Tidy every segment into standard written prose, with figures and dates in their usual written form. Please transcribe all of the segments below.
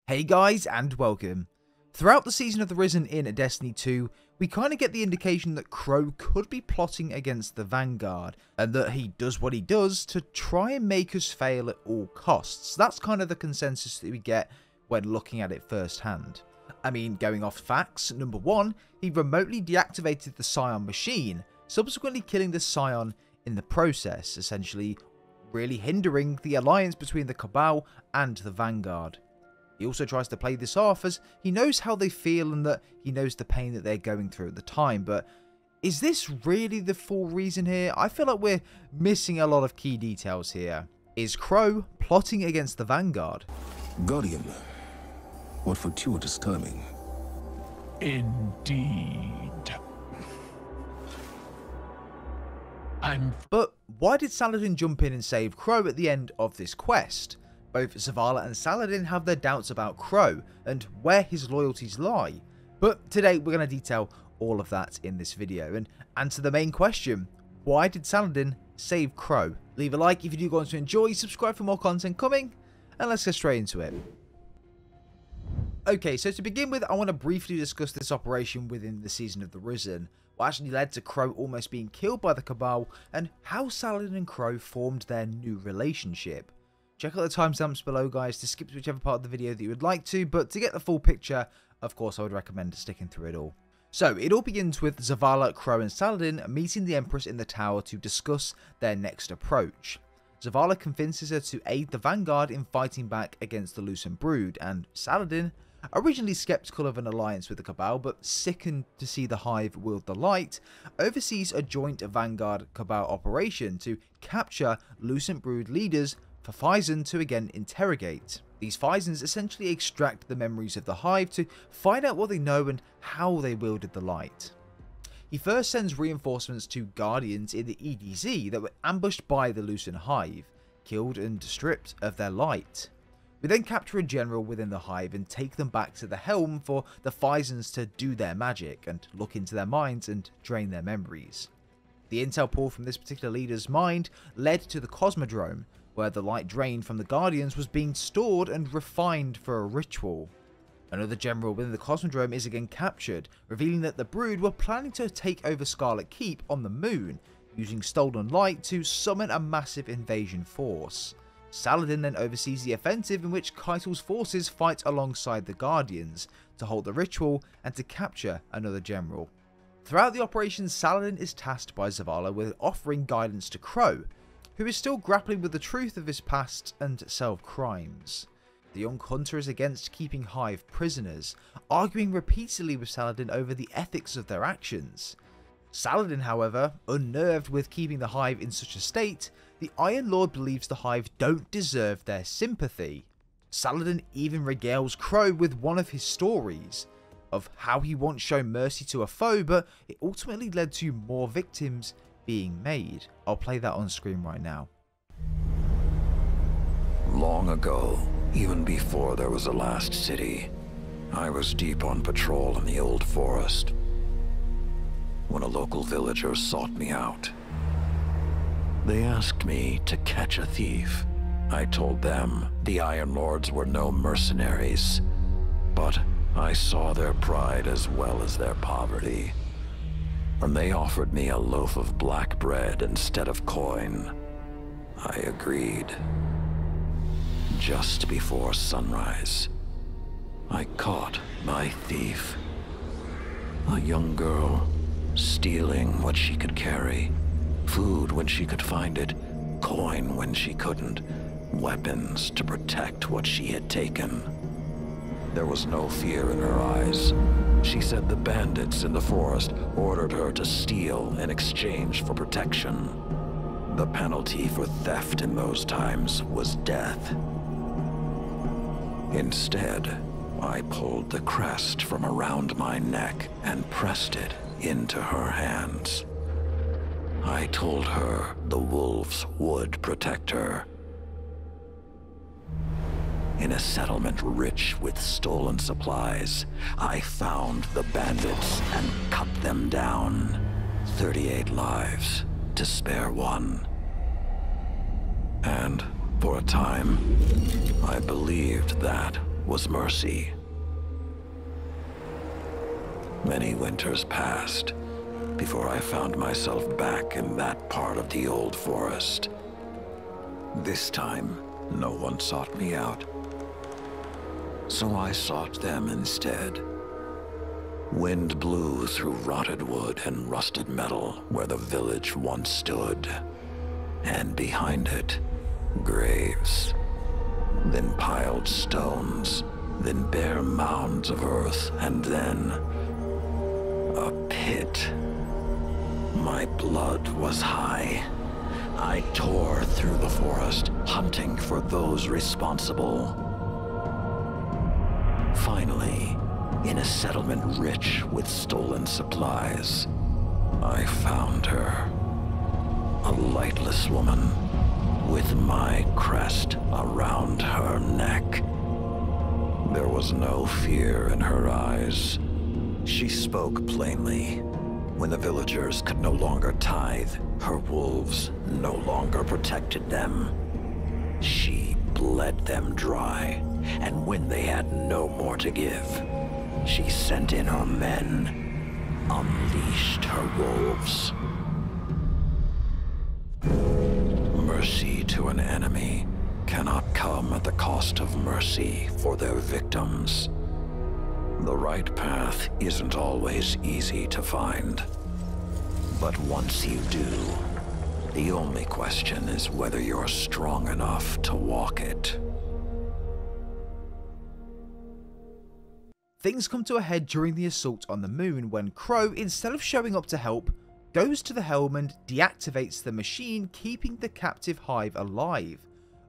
Hey guys, and welcome. Throughout the Season of the Risen in Destiny 2, we kind of get the indication that Crow could be plotting against the Vanguard, and that he does what he does to try and make us fail at all costs. That's kind of the consensus that we get when looking at it firsthand. I mean, going off facts, number one, he remotely deactivated the Scion machine, subsequently killing the Scion in the process, essentially really hindering the alliance between the Cabal and the Vanguard. He also tries to play this off as he knows how they feel and that he knows the pain that they're going through at the time, but is this really the full reason here? I feel like we're missing a lot of key details here. Is Crow plotting against the Vanguard? Guardian, what fortuitous timing. Indeed. But why did Saladin jump in and save Crow at the end of this quest? Both Zavala and Saladin have their doubts about Crow and where his loyalties lie, but today we're going to detail all of that in this video and answer the main question: why did Saladin save Crow? Leave a like if you do want to enjoy, subscribe for more content coming, and let's get straight into it. Okay, so to begin with, I want to briefly discuss this operation within the Season of the Risen, what actually led to Crow almost being killed by the Cabal, and how Saladin and Crow formed their new relationship. Check out the timestamps below, guys, to skip to whichever part of the video that you would like to, but to get the full picture, of course, I would recommend sticking through it all. So, it all begins with Zavala, Crow and Saladin meeting the Empress in the tower to discuss their next approach. Zavala convinces her to aid the Vanguard in fighting back against the Lucent Brood, and Saladin, originally skeptical of an alliance with the Cabal but sickened to see the Hive wield the light, oversees a joint Vanguard-Cabal operation to capture Lucent Brood leaders for Phison to again interrogate. These Physons essentially extract the memories of the Hive to find out what they know and how they wielded the light. He first sends reinforcements to Guardians in the EDZ that were ambushed by the Lucent Hive, killed and stripped of their light. We then capture a general within the Hive and take them back to the Helm for the Physons to do their magic and look into their minds and drain their memories. The intel pulled from this particular leader's mind led to the Cosmodrome, where the light drained from the Guardians was being stored and refined for a ritual. Another general within the Cosmodrome is again captured, revealing that the Brood were planning to take over Scarlet Keep on the moon, using stolen light to summon a massive invasion force. Saladin then oversees the offensive in which Keitel's forces fight alongside the Guardians to hold the ritual and to capture another general. Throughout the operation, Saladin is tasked by Zavala with offering guidance to Crow, who is still grappling with the truth of his past and self-crimes. The young hunter is against keeping Hive prisoners, arguing repeatedly with Saladin over the ethics of their actions. Saladin, however, unnerved with keeping the Hive in such a state, the Iron Lord believes the Hive don't deserve their sympathy. Saladin even regales Crow with one of his stories, of how he once shown mercy to a foe, but it ultimately led to more victims being made. I'll play that on screen right now. Long ago, even before there was a last city, I was deep on patrol in the old forest when a local villager sought me out. They asked me to catch a thief. I told them the Iron Lords were no mercenaries, but I saw their pride as well as their poverty. And they offered me a loaf of black bread instead of coin. I agreed. Just before sunrise, I caught my thief. A young girl, stealing what she could carry. Food when she could find it, coin when she couldn't, weapons to protect what she had taken. There was no fear in her eyes. She said the bandits in the forest ordered her to steal in exchange for protection. The penalty for theft in those times was death. Instead, I pulled the crest from around my neck and pressed it into her hands. I told her the wolves would protect her. In a settlement rich with stolen supplies, I found the bandits and cut them down. 38 lives to spare one. And for a time, I believed that was Mercy. Many winters passed before I found myself back in that part of the old forest. This time, no one sought me out, so I sought them instead. Wind blew through rotted wood and rusted metal where the village once stood, and behind it, graves, then piled stones, then bare mounds of earth, and then a pit. My blood was high. I tore through the forest, hunting for those responsible. Finally, in a settlement rich with stolen supplies, I found her. A lightless woman with my crest around her neck. There was no fear in her eyes. She spoke plainly. When the villagers could no longer tithe, her wolves no longer protected them. She bled them dry, and when they had no more to give, she sent in her men, unleashed her wolves. Mercy to an enemy cannot come at the cost of mercy for their victims. The right path isn't always easy to find, but once you do, the only question is whether you're strong enough to walk it. Things come to a head during the assault on the moon when Crow, instead of showing up to help, goes to the helm and deactivates the machine keeping the captive hive alive,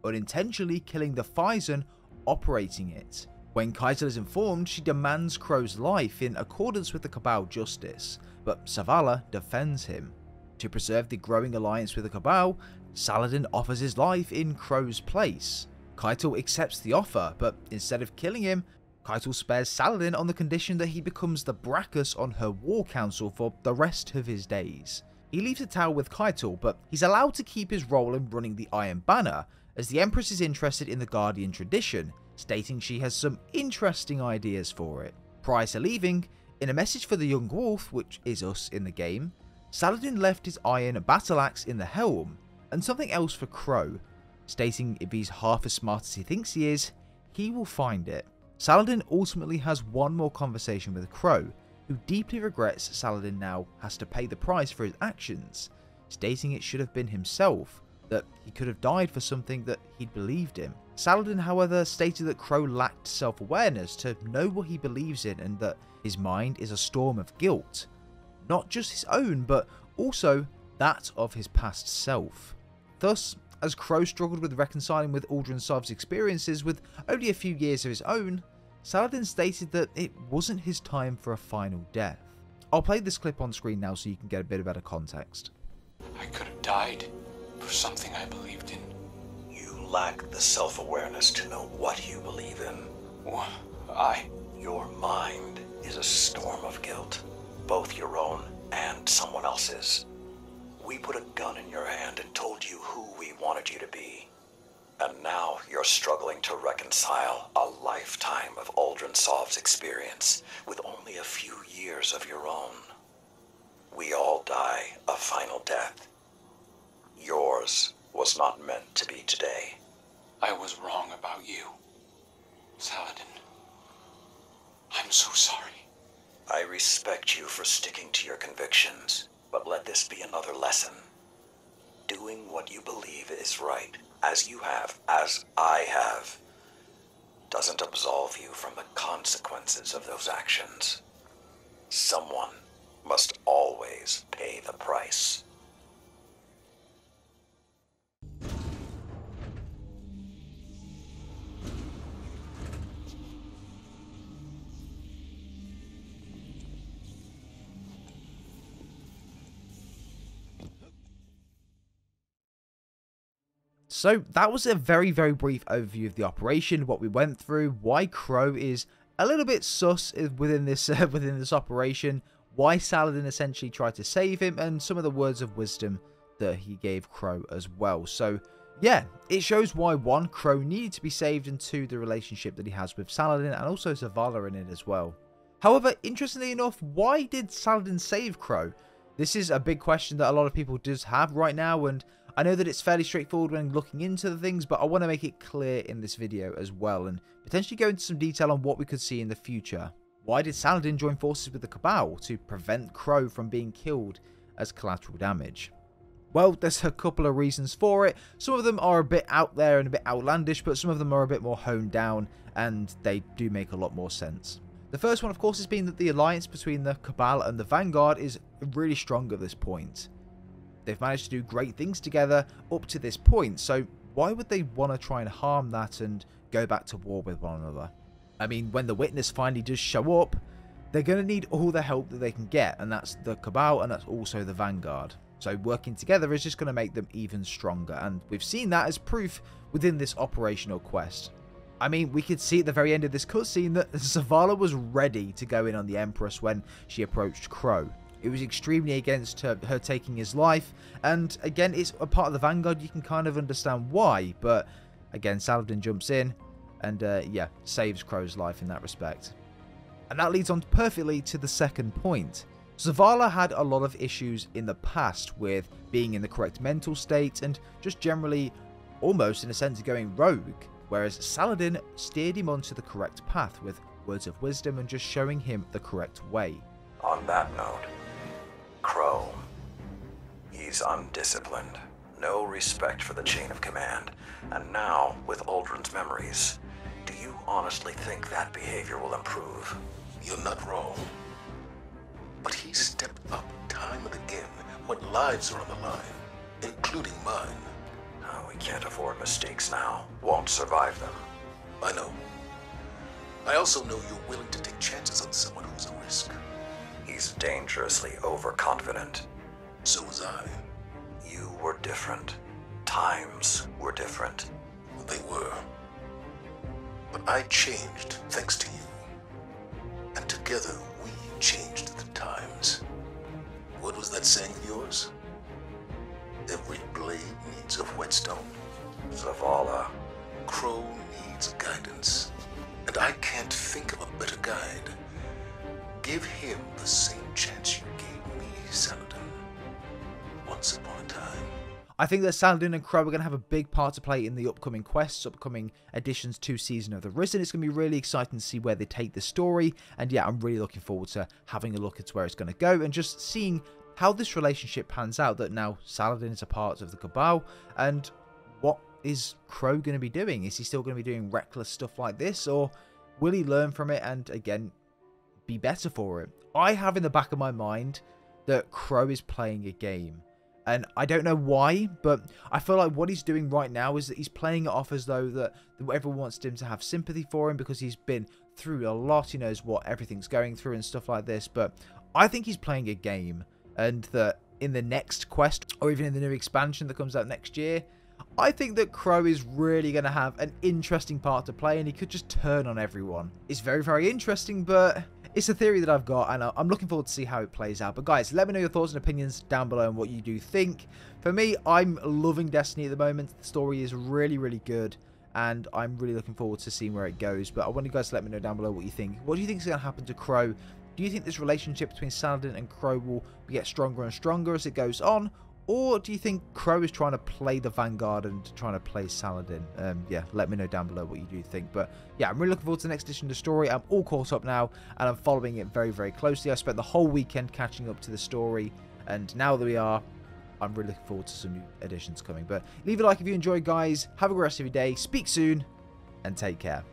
unintentionally killing the Phison operating it. When Keitel is informed, she demands Crow's life in accordance with the Cabal justice, but Zavala defends him. To preserve the growing alliance with the Cabal, Saladin offers his life in Crow's place. Keitel accepts the offer, but instead of killing him, Keitel spares Saladin on the condition that he becomes the Brachus on her war council for the rest of his days. He leaves the tower with Keitel, but he's allowed to keep his role in running the Iron Banner, as the Empress is interested in the Guardian tradition, stating she has some interesting ideas for it. Prior to leaving, in a message for the Young Wolf, which is us in the game, Saladin left his iron battle axe in the helm, and something else for Crow, stating if he's half as smart as he thinks he is, he will find it. Saladin ultimately has one more conversation with Crow, who deeply regrets Saladin now has to pay the price for his actions, stating it should have been himself, that he could have died for something that he'd believed in. Saladin, however, stated that Crow lacked self-awareness to know what he believes in and that his mind is a storm of guilt. Not just his own, but also that of his past self. Thus, as Crow struggled with reconciling with Uldren Sov's experiences with only a few years of his own, Saladin stated that it wasn't his time for a final death. I'll play this clip on screen now so you can get a bit of better context. I could have died for something I believed in. You lack the self-awareness to know what you believe in. Well, Your mind is a storm of guilt, both your own and someone else's. We put a gun in your hand and told you who we wanted you to be. And now you're struggling to reconcile a lifetime of Uldren Sov's experience with only a few years of your own. We all die a final death. Yours was not meant to be today. I was wrong about you, Saladin. I'm so sorry. I respect you for sticking to your convictions, but let this be another lesson. Doing what you believe is right, as you have, as I have, doesn't absolve you from the consequences of those actions. Someone must always pay the price. So that was a very brief overview of the operation, what we went through, why Crow is a little bit sus within this operation, why Saladin essentially tried to save him, and some of the words of wisdom that he gave Crow as well. So Yeah, it shows why 1, Crow needed to be saved, and 2, the relationship that he has with Saladin and also Zavala in it as well. However, interestingly enough, why did Saladin save Crow? This is a big question that a lot of people does have right now, and I know that it's fairly straightforward when looking into the things, but I want to make it clear in this video as well, and potentially go into some detail on what we could see in the future. Why did Saladin join forces with the Cabal to prevent Crow from being killed as collateral damage? Well, there's a couple of reasons for it. Some of them are a bit out there and a bit outlandish, but some of them are a bit more honed down, and they do make a lot more sense. The first one, of course, has been that the alliance between the Cabal and the Vanguard is really strong at this point. They've managed to do great things together up to this point, so why would they want to try and harm that and go back to war with one another? I mean, when the Witness finally does show up, they're going to need all the help that they can get, and that's the Cabal and that's also the Vanguard. So working together is just going to make them even stronger, and we've seen that as proof within this operational quest. I mean, we could see at the very end of this cutscene that Zavala was ready to go in on the Empress when she approached Crow. It was extremely against her taking his life, and again, it's a part of the Vanguard, you can kind of understand why, but again, Saladin jumps in and yeah, saves Crow's life in that respect. And that leads on perfectly to the second point. Zavala had a lot of issues in the past with being in the correct mental state and just generally, almost in a sense, going rogue, whereas Saladin steered him onto the correct path with words of wisdom and just showing him the correct way. On that note, Crow, he's undisciplined, no respect for the chain of command, and now, with Uldren's memories, do you honestly think that behavior will improve? You're not wrong. But he stepped up time and again when lives are on the line, including mine. Oh, we can't afford mistakes now. Won't survive them. I know. I also know you're willing to take chances on someone who's a risk. He's dangerously overconfident. So was I. You were different. Times were different. They were. But I changed thanks to you. And together we changed the times. What was that saying of yours? Every blade needs a whetstone. Zavala. Crow needs guidance. And I can't think of a better guide. Give him the same chance you gave me, Saladin. Once upon a time. I think that Saladin and Crow are going to have a big part to play in the upcoming quests, upcoming additions to Season of the Risen. It's going to be really exciting to see where they take the story. And yeah, I'm really looking forward to having a look at where it's going to go and just seeing how this relationship pans out, that now Saladin is a part of the Cabal. And what is Crow going to be doing? Is he still going to be doing reckless stuff like this? Or will he learn from it and, again, be better for it? I have in the back of my mind that Crow is playing a game. And I don't know why, but I feel like what he's doing right now is that he's playing it off as though that everyone wants him to have sympathy for him because he's been through a lot. He knows what everything's going through and stuff like this. But I think he's playing a game, and that in the next quest or even in the new expansion that comes out next year, I think that Crow is really going to have an interesting part to play, and he could just turn on everyone. It's very, very interesting, but it's a theory that I've got, and I'm looking forward to see how it plays out. But guys, let me know your thoughts and opinions down below and what you do think. For me, I'm loving Destiny at the moment. The story is really, really good, and I'm really looking forward to seeing where it goes. But I want you guys to let me know down below what you think. What do you think is going to happen to Crow? Do you think this relationship between Saladin and Crow will get stronger and stronger as it goes on? Or do you think Crow is trying to play the Vanguard and trying to play Saladin? Yeah, let me know down below what you do think. But yeah, I'm really looking forward to the next edition of the story. I'm all caught up now, and I'm following it very, very closely. I spent the whole weekend catching up to the story, and now that we are, I'm really looking forward to some new editions coming. But leave a like if you enjoyed, guys. Have a great rest of your day. Speak soon, and take care.